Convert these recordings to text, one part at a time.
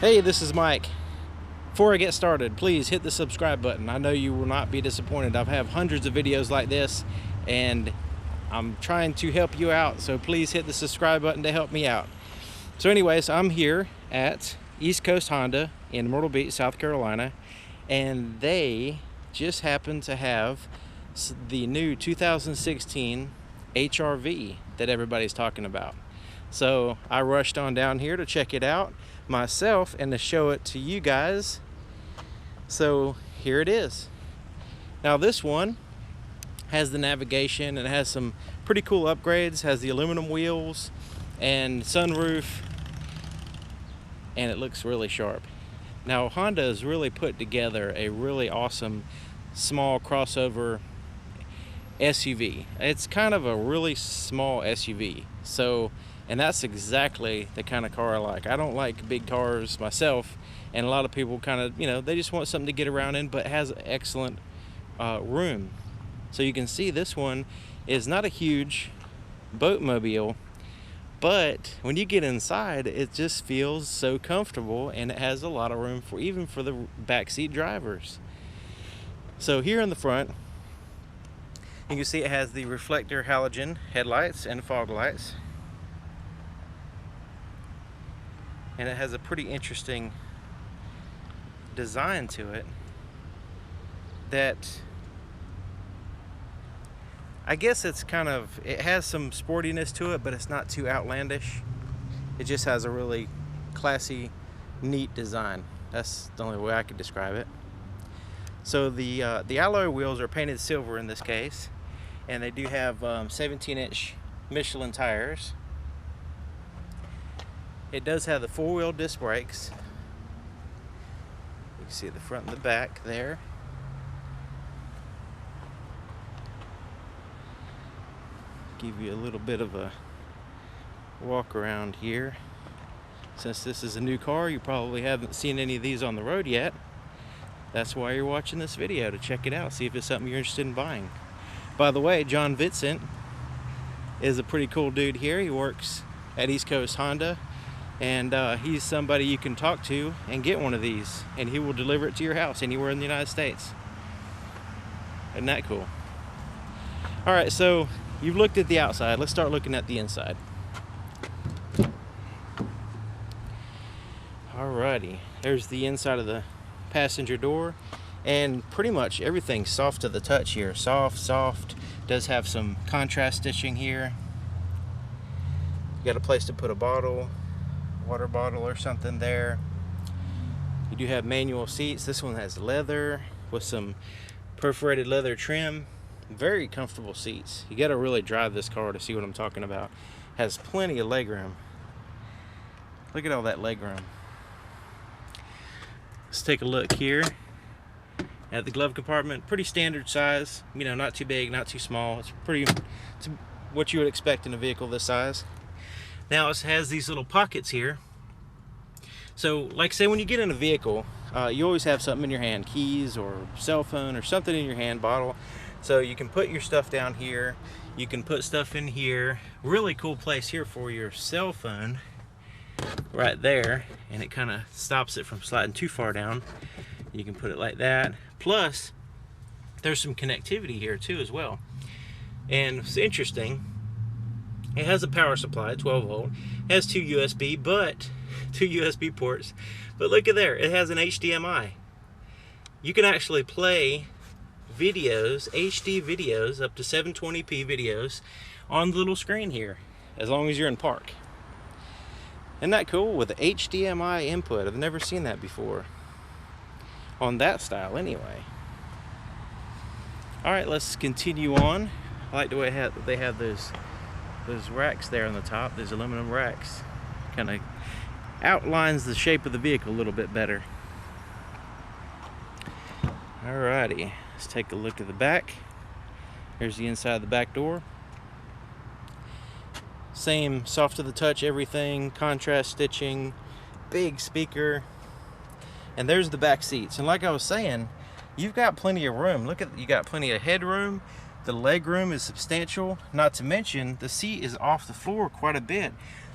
Hey, this is Mike. Before I get started, please hit the subscribe button. I know you will not be disappointed. I have hundreds of videos like this and I'm trying to help you out, so please hit the subscribe button to help me out. So anyways, I'm here at East Coast Honda in Myrtle Beach, South Carolina, and they just happen to have the new 2016 HR-V that everybody's talking about. So I rushed on down here to check it out myself and to show it to you guys. So here it is. Now this one has the navigation and it has some pretty cool upgrades, has the aluminum wheels and sunroof, and it looks really sharp. Now Honda has really put together a really awesome small crossover SUV. It's kind of a really small SUV, and that's exactly the kind of car I like. I don't like big cars myself, and a lot of people kind of, they just want something to get around in, but has excellent room. So you can see this one is not a huge boatmobile, but when you get inside, it just feels so comfortable, and it has a lot of room for even for the backseat drivers. So here in the front, you can see it has the reflector halogen headlights and fog lights. And it has a pretty interesting design to it that I guess it has some sportiness to it, but it's not too outlandish. It just has a really classy, neat design. That's the only way I could describe it. So the alloy wheels are painted silver in this case, and they do have 17-inch Michelin tires. It does have the four-wheel disc brakes. You can see the front and the back there. Give you a little bit of a walk around here. Since this is a new car, you probably haven't seen any of these on the road yet. That's why you're watching this video, to check it out, see if it's something you're interested in buying. By the way, John Vincent is a pretty cool dude here. He works at East Coast Honda, and he's somebody you can talk to and get one of these, and he will deliver it to your house anywhere in the United States. Isn't that cool? All right, so you've looked at the outside. Let's start looking at the inside. Alrighty, there's the inside of the passenger door, and pretty much everything's soft to the touch here. Soft. Does have some contrast stitching here. You got a place to put a bottle, water bottle or something there. You do have manual seats. This one has leather with some perforated leather trim. Very comfortable seats. You got to really drive this car to see what I'm talking about. Has plenty of leg room. Look at all that leg room. Let's take a look here at the glove compartment. Pretty standard size, not too big, not too small. It's what you would expect in a vehicle this size. Now it has these little pockets here. So like say when you get in a vehicle, you always have something in your hand, keys or cell phone or something in your hand, bottle. So you can put your stuff down here. You can put stuff in here. Really cool place here for your cell phone right there, and it kind of stops it from sliding too far down. You can put it like that. Plus there's some connectivity here too as well, and it's interesting, it has a power supply, 12 volt, it has two USB ports, but look at there, it has an HDMI. You can actually play videos, HD videos, up to 720p videos on the little screen here, as long as you're in park. Isn't that cool? With the HDMI input. I've never seen that before on that style anyway. All right, let's continue on. I like the way they have those racks there on the top, those aluminum racks. Kind of outlines the shape of the vehicle a little bit better. Alrighty, let's take a look at the back. Here's the inside of the back door. Same soft to the touch, everything, contrast stitching, big speaker. And there's the back seats. And like I was saying, you've got plenty of room. You got plenty of headroom. The leg room is substantial. Not to mention, the seat is off the floor quite a bit.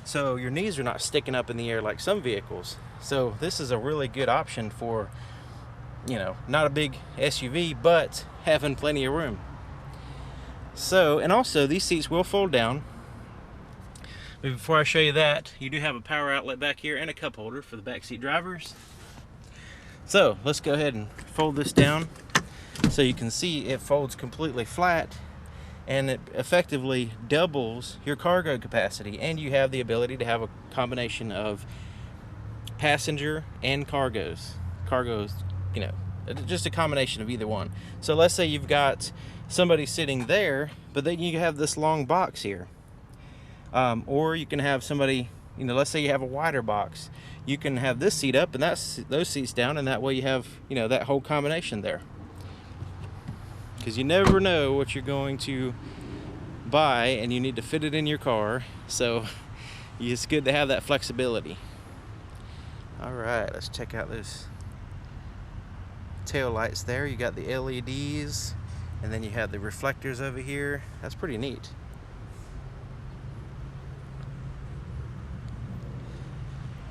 so your knees are not sticking up in the air like some vehicles. So this is a really good option for, you know, not a big SUV, but having plenty of room. So, and also these seats will fold down. But before I show you that, you do have a power outlet back here and a cup holder for the backseat drivers. So let's go ahead and fold this down so you can see it folds completely flat, and it effectively doubles your cargo capacity, and you have the ability to have a combination of passenger and cargos, you know, just a combination of either one. So let's say you've got somebody sitting there, but then you have this long box here, or you can have somebody, you know, let's say you have a wider box, you can have this seat up and those seats down, and that way you have, you know, that whole combination there. Because you never know what you're going to buy and you need to fit it in your car, so it's good to have that flexibility. All right, let's check out those tail lights there. You got the LEDs, and then you have the reflectors over here. That's pretty neat.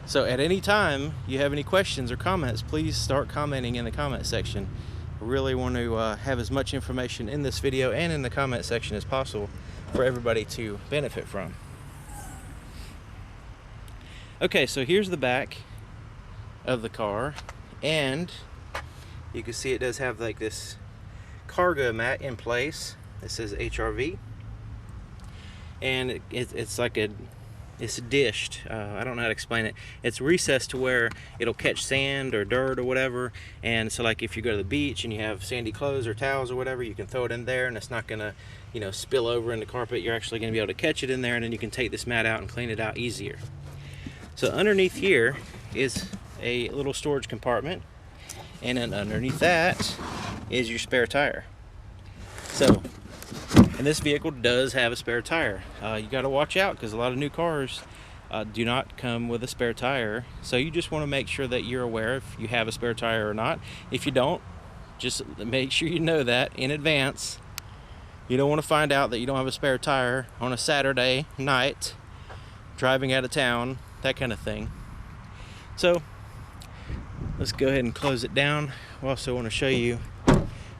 So at any time you have any questions or comments, please start commenting in the comment section. I really want to have as much information in this video and in the comment section as possible for everybody to benefit from. Okay, so here's the back of the car, and you can see it does have like this cargo mat in place. It says HRV, and it's like it's dished. I don't know how to explain it. It's recessed to where it'll catch sand or dirt or whatever, and so like if you go to the beach and you have sandy clothes or towels or whatever, you can throw it in there and it's not gonna, you know, spill over in the carpet. You're actually gonna be able to catch it in there, and then you can take this mat out and clean it out easier. So underneath here is a little storage compartment, and then underneath that is your spare tire. So, and this vehicle does have a spare tire. You got to watch out because a lot of new cars do not come with a spare tire. So you just want to make sure that you're aware if you have a spare tire or not. If you don't, just make sure you know that in advance. You don't want to find out that you don't have a spare tire on a Saturday night, driving out of town, that kind of thing. So let's go ahead and close it down. I also want to show you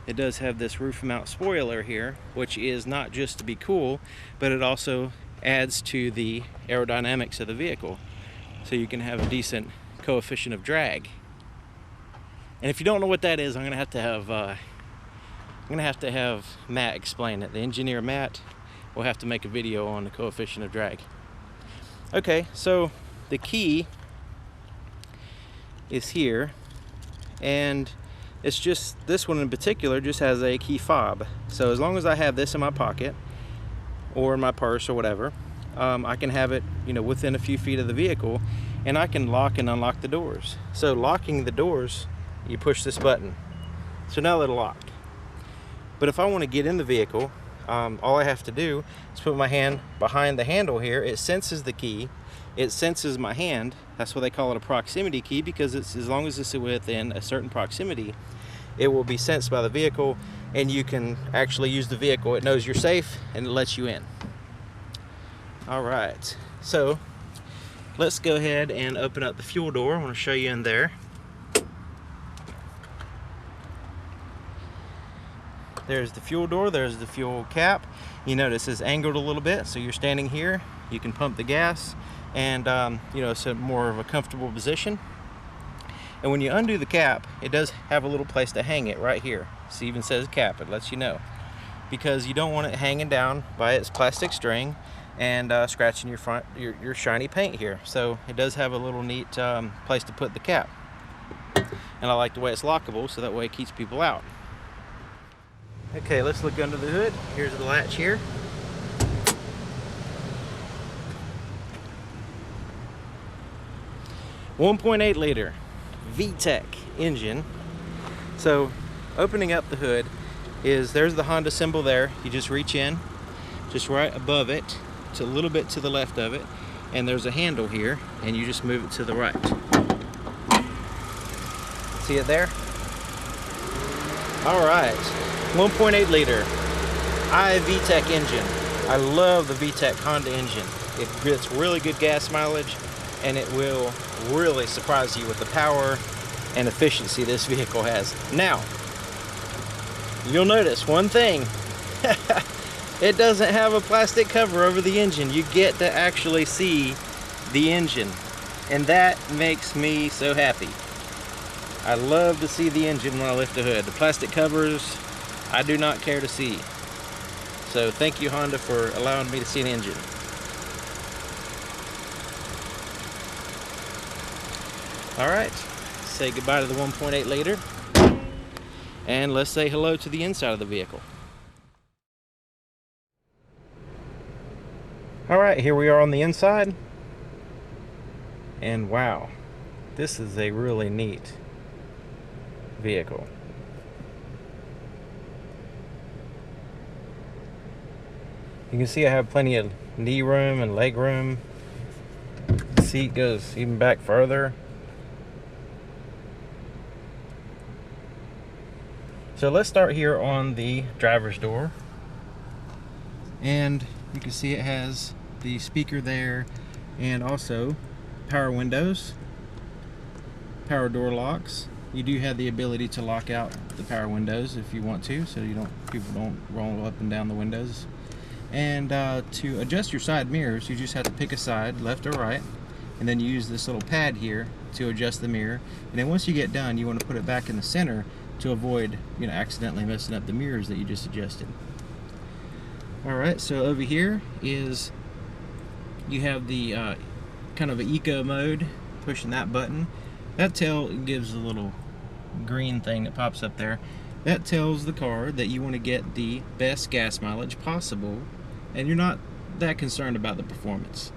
it does have this roof mount spoiler here, which is not just to be cool, but it also adds to the aerodynamics of the vehicle, so you can have a decent coefficient of drag. And if you don't know what that is, I'm gonna have to have Matt explain it. The engineer Matt will have to make a video on the coefficient of drag. Okay, so the key is here, and it's just, this one in particular just has a key fob. So as long as I have this in my pocket or in my purse or whatever, I can have it, you know, within a few feet of the vehicle, and I can lock and unlock the doors. So locking the doors, you push this button. So now they're locked. But if I want to get in the vehicle, all I have to do is put my hand behind the handle here. It senses the key. It senses my hand. That's why they call it a proximity key, because it's, as long as it's within a certain proximity, it will be sensed by the vehicle, and you can actually use the vehicle. It knows you're safe and it lets you in. All right, so let's go ahead and open up the fuel door. I want to show you in there. There's the fuel door, there's the fuel cap. You notice it's angled a little bit, so you're standing here, you can pump the gas, and you know, it's a more of a comfortable position. And when you undo the cap, it does have a little place to hang it right here. It even says cap, it lets you know, because you don't want it hanging down by its plastic string and scratching your shiny paint here. So it does have a little neat place to put the cap, and I like the way it's lockable, so that way it keeps people out. Okay, let's look under the hood. Here's the latch here. .8 liter VTEC engine. So opening up the hood is, there's the Honda symbol there. You just reach in, just right above it, to a little bit to the left of it, and there's a handle here, and you just move it to the right. See it there? All right, 1.8 liter VTEC engine. I love the VTEC Honda engine. It gets really good gas mileage, and it will really surprise you with the power and efficiency this vehicle has. Now, you'll notice one thing. It doesn't have a plastic cover over the engine. You get to actually see the engine, and that makes me so happy. I love to see the engine when I lift the hood. The plastic covers, I do not care to see. So thank you, Honda, for allowing me to see an engine. All right, say goodbye to the 1.8 liter, and let's say hello to the inside of the vehicle. All right, here we are on the inside, and wow, this is a really neat vehicle. You can see I have plenty of knee room and leg room. The seat goes even back further. So let's start here on the driver's door, and you can see it has the speaker there, and also power windows, power door locks. You do have the ability to lock out the power windows if you want to, so people don't roll up and down the windows. And to adjust your side mirrors, you just have to pick a side, left or right, and then you use this little pad here to adjust the mirror. And then once you get done, you want to put it back in the center to avoid, you know, accidentally messing up the mirrors that you just adjusted. Alright, so over here is, you have the kind of an eco mode, pushing that button. That gives a little green thing that pops up there. That tells the car that you want to get the best gas mileage possible, and you're not that concerned about the performance.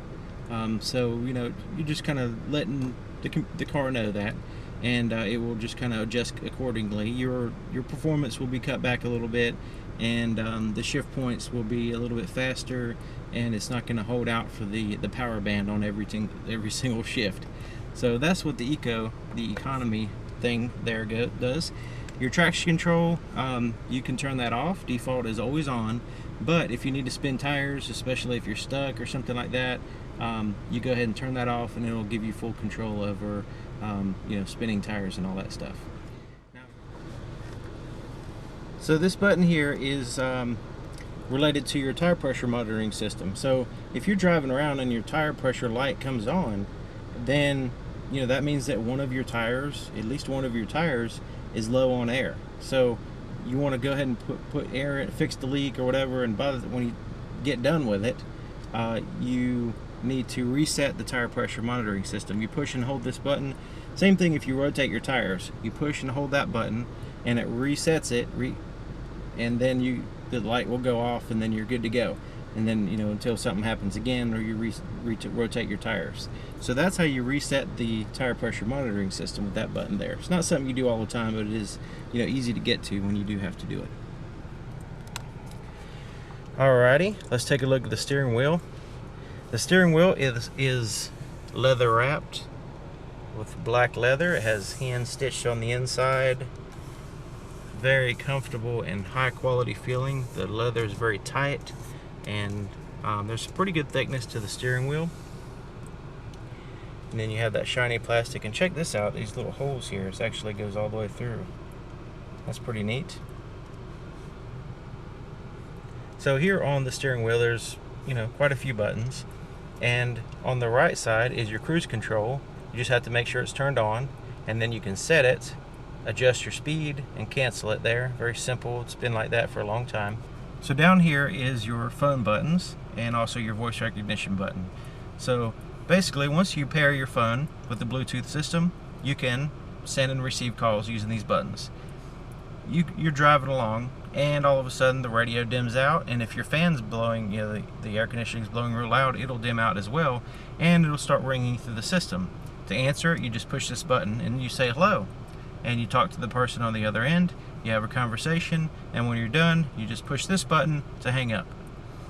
So, you know, you're just kind of letting the car know that, and it will just kind of adjust accordingly. Your performance will be cut back a little bit, and the shift points will be a little bit faster, and it's not going to hold out for the power band on every single shift. So that's what the economy thing there does. Your traction control, you can turn that off. Default is always on, but if you need to spin tires, especially if you're stuck or something like that, you go ahead and turn that off, and it'll give you full control over you know, spinning tires and all that stuff. So this button here is related to your tire pressure monitoring system. So if you're driving around and your tire pressure light comes on, then, you know, that means that one of your tires, at least one of your tires, is low on air. So you want to go ahead and put air in, fix the leak or whatever, and when you get done with it, you need to reset the tire pressure monitoring system. You push and hold this button. Same thing if you rotate your tires. You push and hold that button, and it resets it, and then the light will go off, and then you're good to go. And then, you know, until something happens again, or you rotate your tires. So that's how you reset the tire pressure monitoring system with that button there. It's not something you do all the time, but it is, you know, easy to get to when you do have to do it. Alrighty, let's take a look at the steering wheel. The steering wheel is leather wrapped with black leather. It has hand stitched on the inside. Very comfortable and high quality feeling. The leather is very tight, and there's a pretty good thickness to the steering wheel. And then you have that shiny plastic, and check this out, these little holes here, it actually goes all the way through. That's pretty neat. So here on the steering wheel, there's, you know, quite a few buttons, and on the right side is your cruise control. You just have to make sure it's turned on, and then you can set it, adjust your speed, and cancel it there. Very simple. It's been like that for a long time. So down here is your phone buttons, and also your voice recognition button. So basically, once you pair your phone with the Bluetooth system, you can send and receive calls using these buttons. You're driving along, and all of a sudden the radio dims out, and if your fan's blowing, you know, the air conditioning is blowing real loud, it'll dim out as well, and it'll start ringing through the system. To answer it, you just push this button and you say hello, and you talk to the person on the other end. You have a conversation, and when you're done, you just push this button to hang up.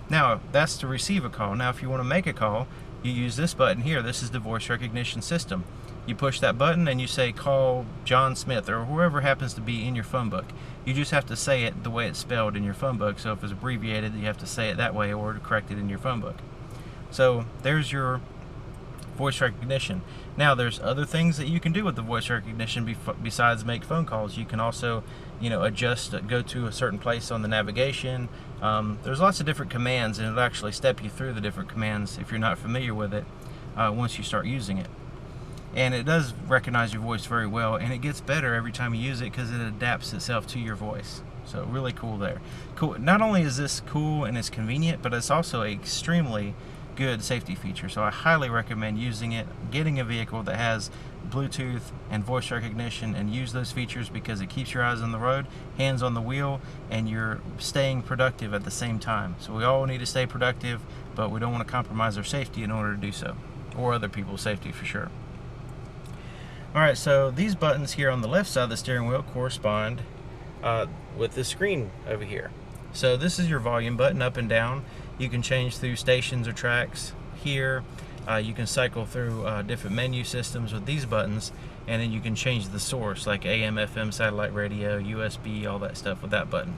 Now, that's to receive a call. Now, if you want to make a call, you use this button here. This is the voice recognition system. You push that button and you say, call John Smith, or whoever happens to be in your phone book. You just have to say it the way it's spelled in your phone book. So if it's abbreviated, you have to say it that way, or to correct it in your phone book. So there's your voice recognition. Now there's other things that you can do with the voice recognition besides make phone calls. You can also, you know, adjust, go to a certain place on the navigation. There's lots of different commands, and it'll actually step you through the different commands if you're not familiar with it once you start using it. And it does recognize your voice very well, and it gets better every time you use it because it adapts itself to your voice. So really cool there. Cool. Not only is this cool and it's convenient, but it's also an extremely good safety feature. So I highly recommend using it, getting a vehicle that has Bluetooth and voice recognition, and use those features because it keeps your eyes on the road, hands on the wheel, and you're staying productive at the same time. So we all need to stay productive, but we don't want to compromise our safety in order to do so, or other people's safety for sure. Alright, so these buttons here on the left side of the steering wheel correspond with the screen over here. So this is your volume button, up and down. You can change through stations or tracks here. You can cycle through different menu systems with these buttons, and then you can change the source like AM, FM, satellite radio, USB, all that stuff with that button.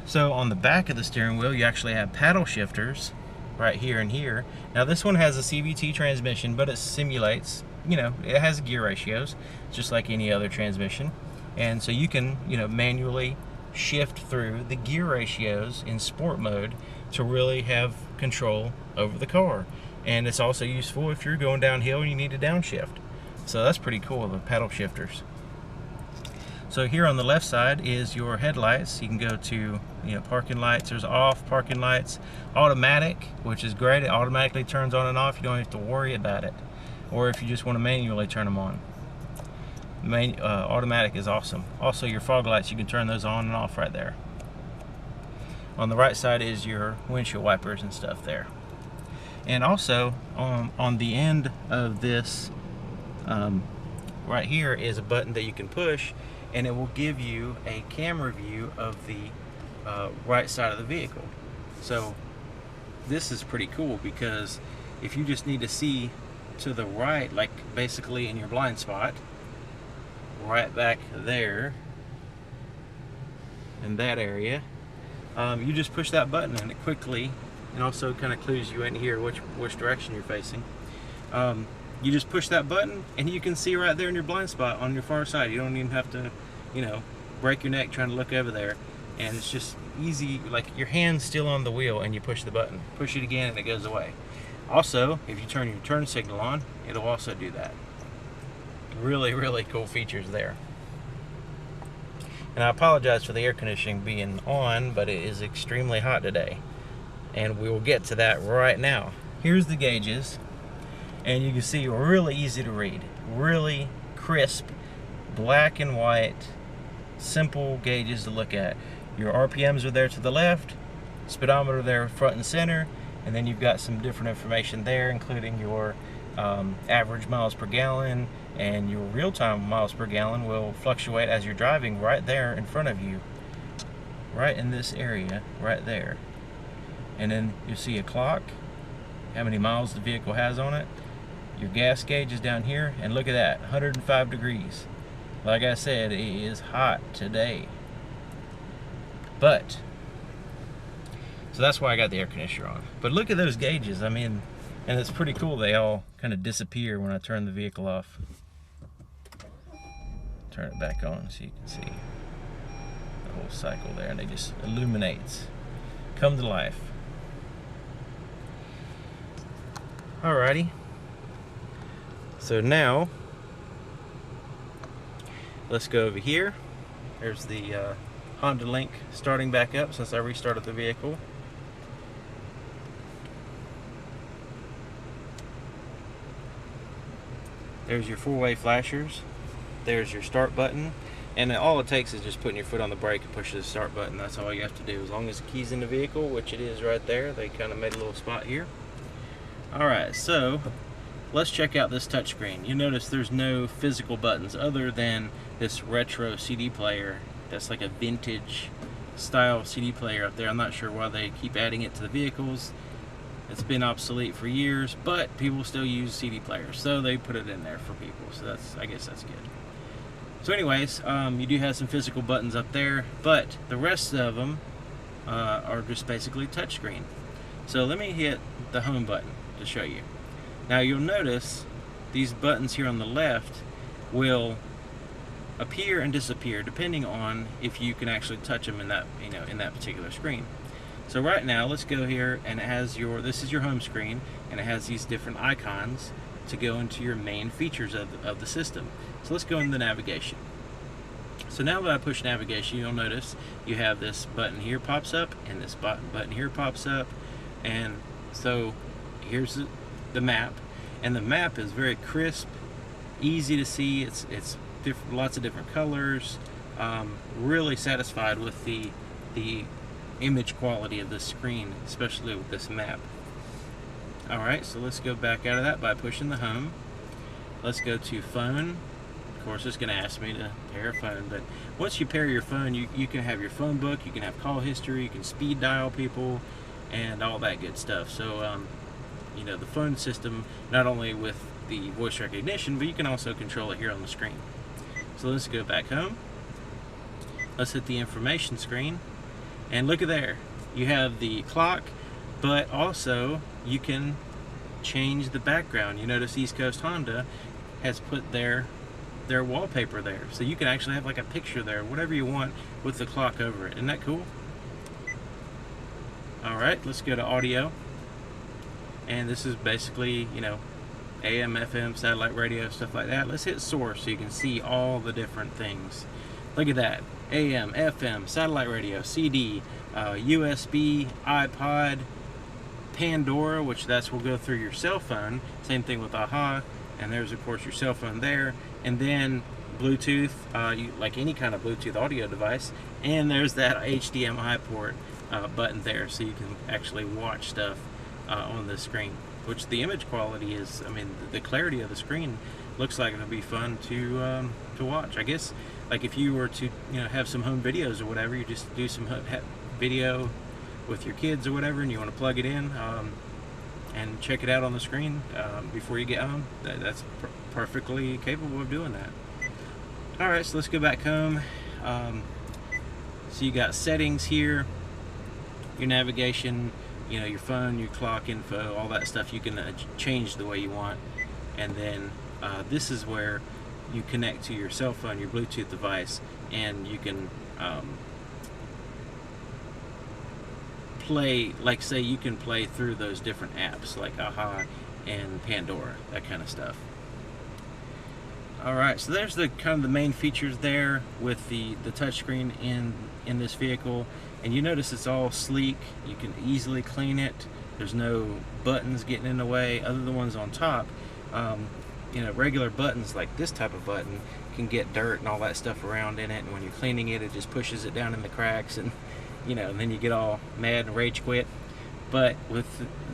So on the back of the steering wheel, you actually have paddle shifters right here and here. Now this one has a CVT transmission, but it simulates, you know, it has gear ratios just like any other transmission, and so you can, you know, manually shift through the gear ratios in sport mode to really have control over the car. And it's also useful if you're going downhill and you need to downshift. So that's pretty cool, the paddle shifters. So here on the left side is your headlights. You can go to, you know, parking lights. There's off, parking lights, automatic, which is great. It automatically turns on and off. You don't have to worry about it. Or if you just want to manually turn them on. Automatic is awesome. Also your fog lights, you can turn those on and off right there. On the right side is your windshield wipers and stuff there. And also on the end of this right here is a button that you can push, and it will give you a camera view of the right side of the vehicle. So this is pretty cool because if you just need to see to the right, like basically in your blind spot, right back there in that area, you just push that button and it quickly, and also kind of clues you in here which direction you're facing. You just push that button and you can see right there in your blind spot on your far side. You don't even have to, you know, break your neck trying to look over there, and it's just easy, like your hand's still on the wheel and you push the button, push it again and it goes away. Also, if you turn your turn signal on, it'll also do that. Really, really cool features there. And I apologize for the air conditioning being on, but it is extremely hot today. And we will get to that right now. Here's the gauges, and you can see really easy to read. Really crisp, black and white, simple gauges to look at. Your RPMs are there to the left, speedometer there front and center, and then you've got some different information there, including your average miles per gallon, and your real-time miles per gallon will fluctuate as you're driving right there in front of you, right in this area right there. And then you'll see a clock, how many miles the vehicle has on it. Your gas gauge is down here, and look at that, 105 degrees. Like I said, it is hot today. But so that's why I got the air conditioner on. But look at those gauges. I mean, and it's pretty cool. They all kind of disappear when I turn the vehicle off. Turn it back on so you can see the whole cycle there, and it just illuminates, come to life. Alrighty. So now let's go over here. There's the Honda Link starting back up since I restarted the vehicle. There's your four-way flashers. There's your start button. And all it takes is just putting your foot on the brake and pushing the start button. That's all you have to do. As long as the key's in the vehicle, which it is right there. They kind of made a little spot here. Alright, so let's check out this touchscreen. You notice there's no physical buttons other than this retro CD player. That's like a vintage style CD player up there. I'm not sure why they keep adding it to the vehicles. It's been obsolete for years, but people still use CD players, so they put it in there for people. So I guess that's good. So anyways, you do have some physical buttons up there, but the rest of them are just basically touchscreen. So let me hit the home button to show you. Now you'll notice these buttons here on the left will appear and disappear depending on if you can actually touch them in that, in that particular screen. So right now, let's go here, and it has this is your home screen, and it has these different icons to go into your main features of the system. So let's go into navigation. So now that I push navigation, you'll notice you have this button here pops up, and this button here pops up, and so here's the map, and the map is very crisp, easy to see. It's lots of different colors. Really satisfied with the image quality of this screen, especially with this map. Alright, so let's go back out of that by pushing the home. Let's go to phone. Of course, it's going to ask me to pair a phone, but once you pair your phone, you can have your phone book, you can have call history, you can speed dial people, and all that good stuff. So, the phone system, not only with the voice recognition, but you can also control it here on the screen. So let's go back home. Let's hit the information screen, and look at there. You have the clock, but also you can change the background. You notice East Coast Honda has put their wallpaper there, so you can actually have like a picture there, whatever you want, with the clock over it. Isn't that cool? Alright, let's go to audio, and this is basically, AM, FM, satellite radio, stuff like that. Let's hit source so you can see all the different things. Look at that. AM, FM, satellite radio, CD, USB, iPod, Pandora, which will go through your cell phone. Same thing with AHA, and there's of course your cell phone there. And then Bluetooth, like any kind of Bluetooth audio device. And there's that HDMI port button there, so you can actually watch stuff on the screen. Which the image quality is, the clarity of the screen looks like it'll be fun to watch. I guess, like if you were to have some home videos or whatever, you just do some video with your kids or whatever, and you want to plug it in and check it out on the screen before you get home. That's perfectly capable of doing that. All right, so let's go back home. So you got settings here, your navigation, your phone, your clock info, all that stuff you can change the way you want. And then this is where you connect to your cell phone, your Bluetooth device, and you can play, like say you can play through those different apps like AHA and Pandora, that kind of stuff. Alright, so there's the kind of the main features there with the touchscreen in this vehicle. And you notice it's all sleek. You can easily clean it. There's no buttons getting in the way other than the ones on top. Regular buttons like this type of button can get dirt and all that stuff around in it, and when you're cleaning it, it just pushes it down in the cracks, and and then you get all mad and rage quit. But with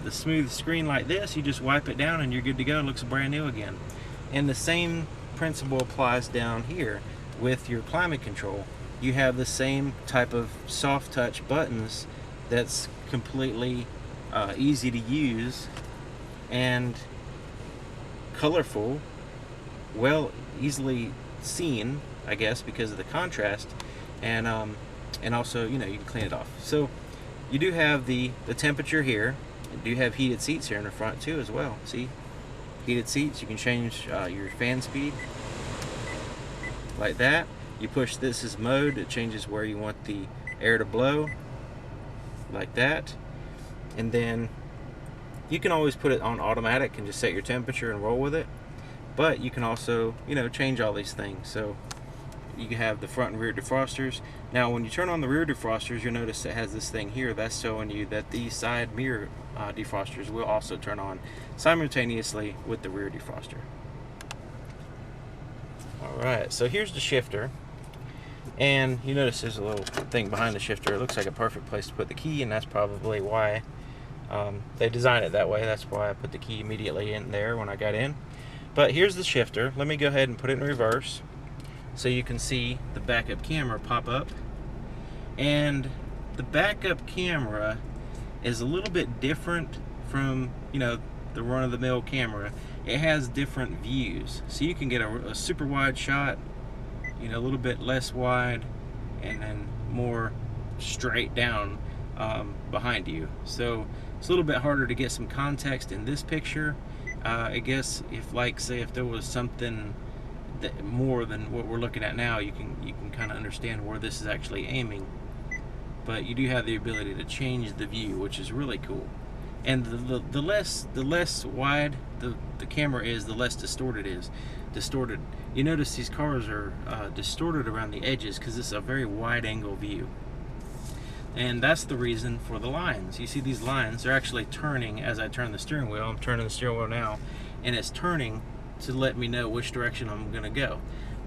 the smooth screen like this, you just wipe it down and you're good to go. It looks brand new again. And the same principle applies down here with your climate control. You have the same type of soft touch buttons that's completely easy to use and colorful, easily seen, I guess, because of the contrast, and also you can clean it off. So you do have the temperature here. You do have heated seats here in the front too as well. See, heated seats. You can change your fan speed like that. You push this as mode, it changes where you want the air to blow, like that. And then you can always put it on automatic and just set your temperature and roll with it. But you can also, change all these things. So you can have the front and rear defrosters. Now when you turn on the rear defrosters, you'll notice it has this thing here that's showing you that these side mirror defrosters will also turn on simultaneously with the rear defroster. Alright, so here's the shifter. And you notice there's a little thing behind the shifter. It looks like a perfect place to put the key, and that's probably why they designed it that way. That's why I put the key immediately in there when I got in. But here's the shifter. Let me go ahead and put it in reverse so you can see the backup camera pop up. And the backup camera is a little bit different from the run-of-the-mill camera. It has different views, so you can get a super wide shot, a little bit less wide, and then more straight down behind you. So It's a little bit harder to get some context in this picture. I guess if, like, say if there was something that more than what we're looking at now, you can kind of understand where this is actually aiming. But you do have the ability to change the view, which is really cool. And the less wide the camera is, the less distorted it is. You notice these cars are distorted around the edges because it's a very wide angle view. And that's the reason for the lines. You see these lines, they're actually turning as I turn the steering wheel. I'm turning the steering wheel now, and it's turning to let me know which direction I'm gonna go.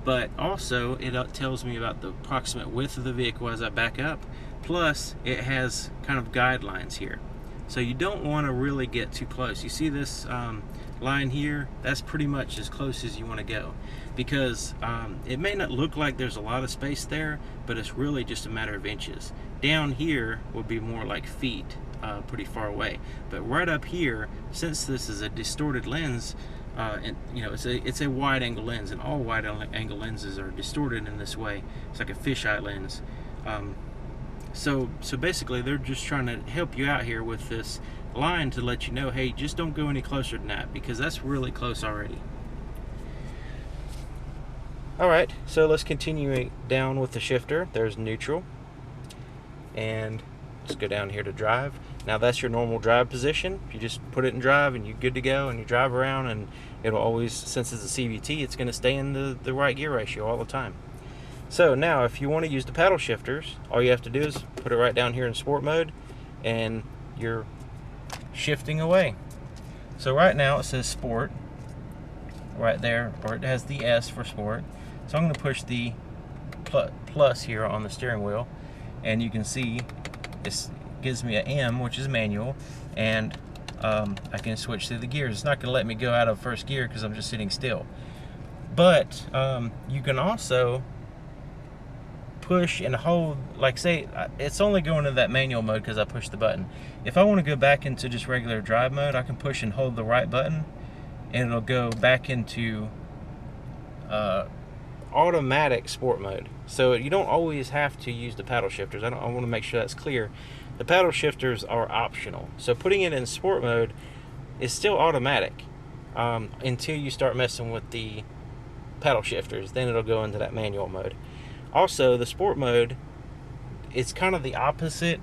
But also, it tells me about the approximate width of the vehicle as I back up. Plus, it has kind of guidelines here. So you don't want to really get too close. You see this line here? That's pretty much as close as you want to go, because it may not look like there's a lot of space there, but it's really just a matter of inches. Down here would be more like feet, pretty far away. But right up here, since this is a distorted lens, and you know, it's a wide angle lens, and all wide angle lenses are distorted in this way. It's like a fisheye lens. So basically, they're just trying to help you out here with this line to let you know, hey, just don't go any closer than that, because that's really close already. All right, so let's continue down with the shifter. There's neutral, and let's go down here to drive. Now that's your normal drive position. You just put it in drive and you're good to go, and you drive around, and it'll always, since it's a CVT, it's going to stay in the right gear ratio all the time. So now if you want to use the paddle shifters, all you have to do is put it right down here in sport mode, and you're shifting away. So right now it says sport right there, or it has the S for sport. So I'm going to push the plus here on the steering wheel, and you can see this gives me an M, which is manual, and I can switch through the gears. It's not going to let me go out of first gear because I'm just sitting still. But you can also push and hold, like say it's only going into that manual mode because I pushed the button. If I want to go back into just regular drive mode, I can push and hold the right button, and it'll go back into automatic sport mode. So you don't always have to use the paddle shifters. I want to make sure that's clear. The paddle shifters are optional. So putting it in sport mode is still automatic until you start messing with the paddle shifters. Then it'll go into that manual mode. Also, the sport mode, it's kind of the opposite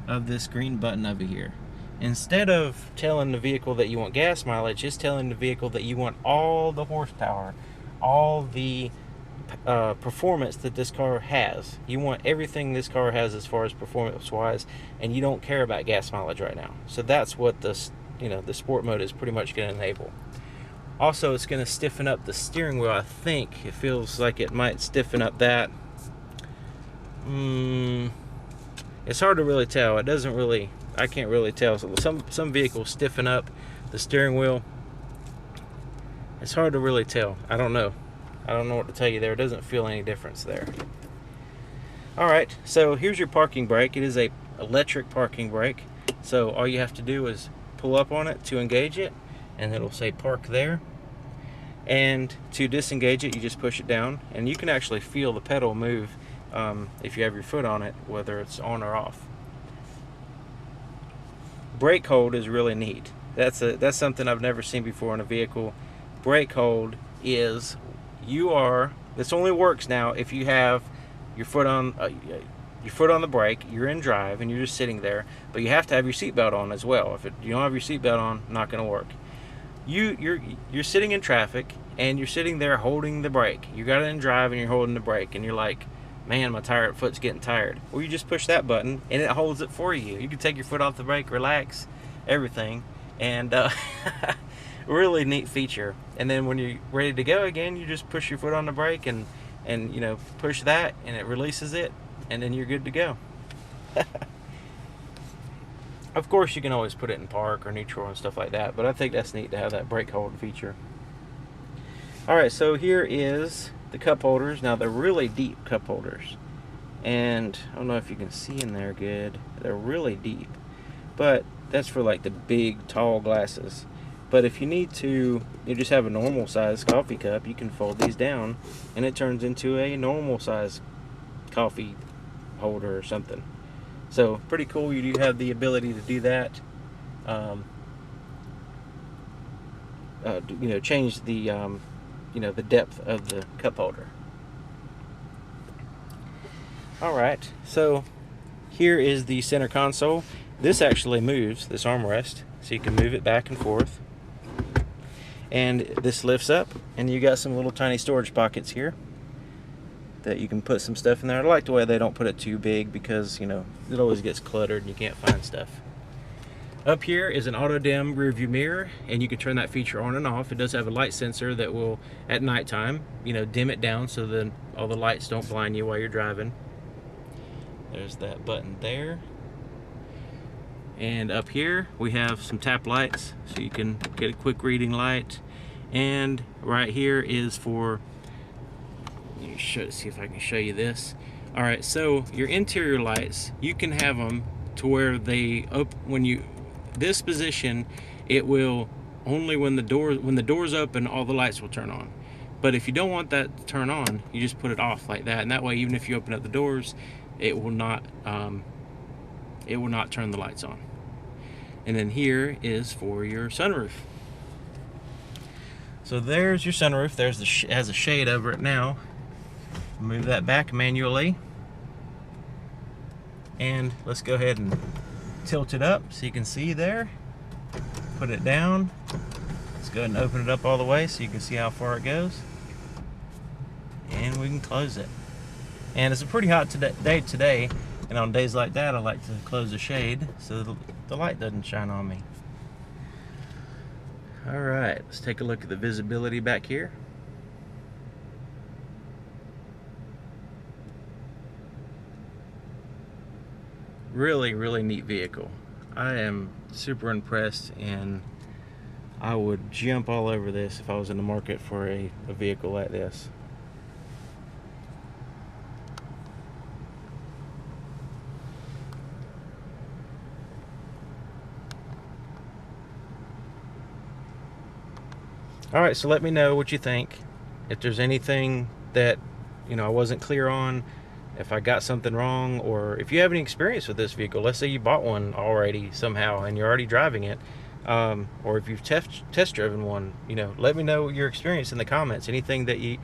of this green button over here. Instead of telling the vehicle that you want gas mileage, it's telling the vehicle that you want all the horsepower, all the performance that this car has. You want everything this car has as far as performance-wise, and you don't care about gas mileage right now. So that's what the sport mode is pretty much going to enable. Also, it's going to stiffen up the steering wheel. I think it feels like it might stiffen up that. It's hard to really tell. It doesn't really, I can't really tell. So some vehicles stiffen up the steering wheel. It's hard to really tell. I don't know what to tell you there. It doesn't feel any difference there. Alright, so here's your parking brake. It is a electric parking brake. So all you have to do is pull up on it to engage it, and it'll say park there. And to disengage it, you just push it down, and you can actually feel the pedal move if you have your foot on it, whether it's on or off. Brake hold is really neat. That's something I've never seen before in a vehicle. Brake hold is, this only works now if you have your foot on the brake, you're in drive, and you're just sitting there, but you have to have your seatbelt on as well. If you don't have your seatbelt on, not going to work. You're sitting in traffic, and you're sitting there holding the brake. You got it in drive, and you're holding the brake, and you're like, man, my foot's getting tired. Well, you just push that button, and it holds it for you. You can take your foot off the brake, relax, everything, and really neat feature. And then when you're ready to go again, you just push your foot on the brake and push that, and it releases it, and then you're good to go. Of course, you can always put it in park or neutral and stuff like that, but I think that's neat to have that brake hold feature. Alright, so here is the cup holders. Now, they're really deep cup holders, and I don't know if you can see in there good. They're really deep, but that's for like the big, tall glasses. But if you need to, you just have a normal size coffee cup, you can fold these down, and it turns into a normal size coffee holder or something. So pretty cool. You do have the ability to do that. change the the depth of the cup holder. Alright, so here is the center console. This actually moves, this armrest, so you can move it back and forth. And this lifts up, and you got some little tiny storage pockets here that you can put some stuff in there. I like the way they don't put it too big because, it always gets cluttered and you can't find stuff. Up here is an auto dim rear view mirror, and you can turn that feature on and off. It does have a light sensor that will, at nighttime, dim it down so that all the lights don't blind you while you're driving. There's that button there. And up here we have some tap lights so you can get a quick reading light. And right here is for, see if I can show you this. Alright, so your interior lights, you can have them to where they this position, it will only when the door's open, all the lights will turn on. But if you don't want that to turn on, you just put it off like that, and that way even if you open up the doors, it will not turn the lights on. And then here is for your sunroof. So there's your sunroof. There's has a shade over it now. Move that back manually, and let's go ahead and tilt it up so you can see there. Put it down. Let's go ahead and open it up all the way so you can see how far it goes, and we can close it. And it's a pretty hot day today, and on days like that I like to close the shade so the light doesn't shine on me. Alright, let's take a look at the visibility back here. Really, really neat vehicle. I am super impressed, and I would jump all over this if I was in the market for a vehicle like this. Alright, so let me know what you think. If there's anything that I wasn't clear on, if I got something wrong, or if you have any experience with this vehicle. Let's say you bought one already somehow and you're already driving it, or if you've test driven one, let me know your experience in the comments. Anything that you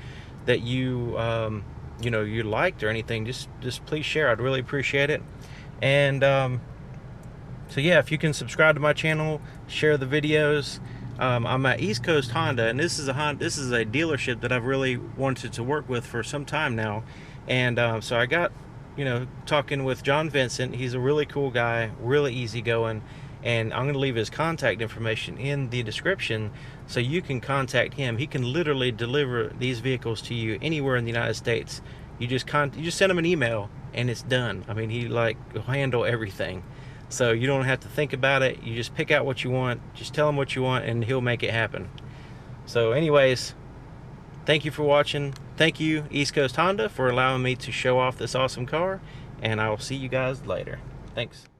liked or anything, just please share. I'd really appreciate it. And so yeah, if you can subscribe to my channel, share the videos. I'm at East Coast Honda, and this is a dealership that I've really wanted to work with for some time now. And so I got talking with John Vincent. He's a really cool guy, really easygoing, and I'm going to leave his contact information in the description so you can contact him. He can literally deliver these vehicles to you anywhere in the United States. You just send him an email and it's done. I mean, he'll handle everything. So you don't have to think about it. You just pick out what you want, just tell him what you want, and he'll make it happen. So anyways, thank you for watching. Thank you, East Coast Honda, for allowing me to show off this awesome car, and I will see you guys later. Thanks.